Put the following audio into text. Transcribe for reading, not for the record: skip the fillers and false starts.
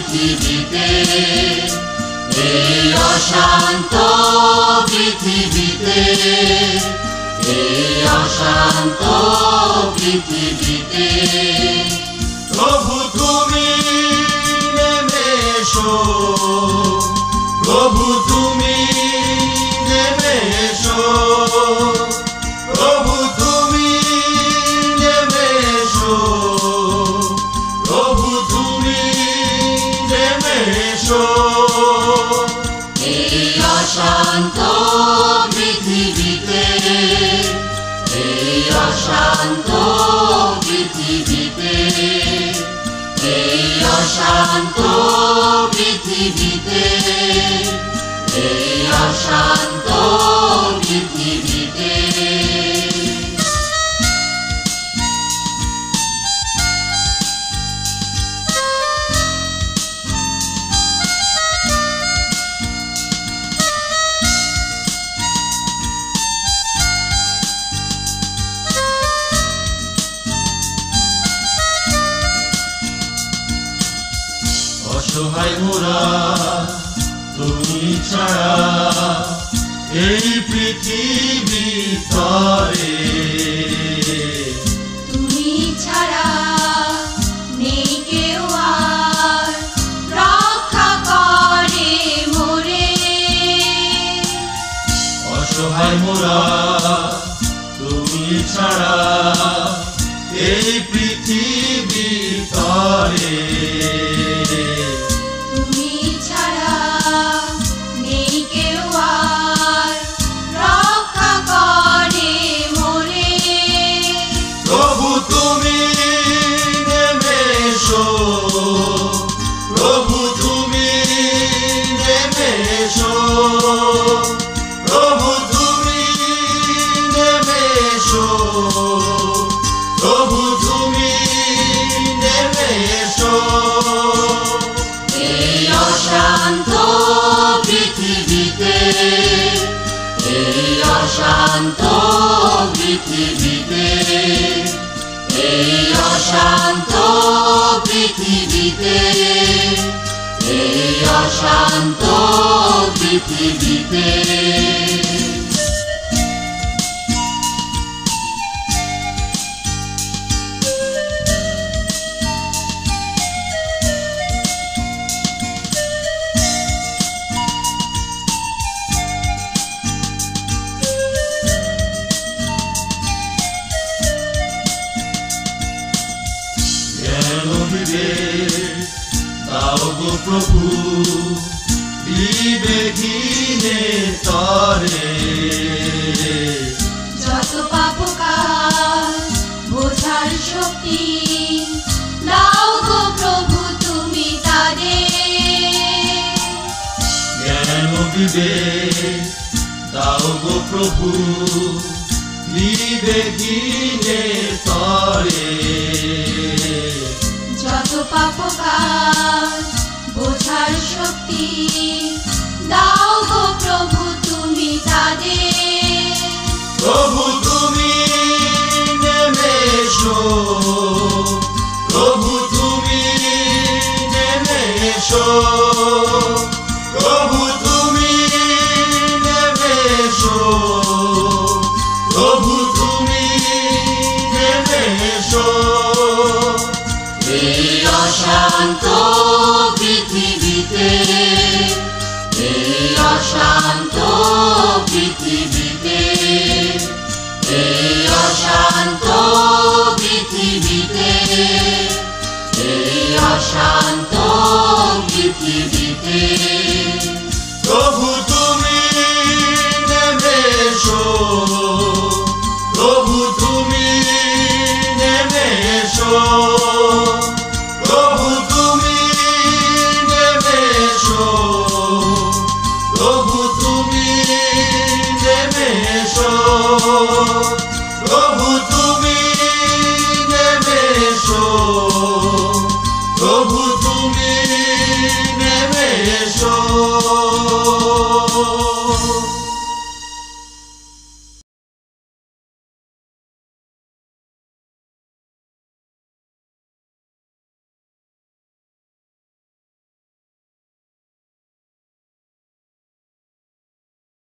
পৃথিবীতে, এই অশান্ত পৃথিবীতে, এই অশান্ত পৃথিবীতে। প্রভু তুমি নেমে এসো, প্রভু তুমি নেমে এসো, প্রভু তুমি নেমে এসো, প্রভু তুমি নেমে এসো। এই অশান্ত পৃথিবীতে, এই অশান্ত পৃথিবীতে, এই অশান্ত পৃথিবীতে, এই অশান্ত পৃথিবীতে। অসহায় মোরা তুমি ছাড়া এই পৃথিবী তরে, তুমি ছাড়া নেই কেউ আর রক্ষা করে মোরে। অসহায় মোরা তুমি ছাড়া এই পৃথিবী তরে, তুমি ছাড়া নেই কেউ আর রক্ষা করে মোরে। প্রভু তুমি নেমে এসো, প্রভু তুমি নেমে এসো, প্রভু তুমি নেমে এসো, প্রভু তুমি নেমে এসো। এই অশান্ত পৃথিবীতে, এই অশান্ত পৃথিবীতে, এই অশান্ত পৃথিবীতে, এই অশান্ত পৃথিবীতে। দাও গো প্রভু বিবেকহীনে তরে, যত পাপ কাজ বোঝার শক্তি দাও গো প্রভু তুমি তাদের। জ্ঞান বিবেক দাও গো প্রভু বিবেকহীনে তরে, যত পাপ কাজ বোঝার শক্তি দাও গো প্রভু তুমি তাদের। প্রভু তুমি নেমে এসো, প্রভু তুমি নেমে এসো, প্রভু তুমি নেমে এসো, প্রভু তুমি নেমে এসো। এই অশান্ত পৃথিবীতে, এই অশান্ত পৃথিবীতে, এই অশান্ত পৃথিবীতে, এই অশান্ত পৃথিবীতে। প্রভু তুমি নেমে এসো, প্রভু তুমি নেমে এসো, প্রভু তুমি নেমে এসো, প্রভু তুমি নেমে এসো, প্রভু তুমি নেমে এসো, প্রভু তুমি নেমে এসো।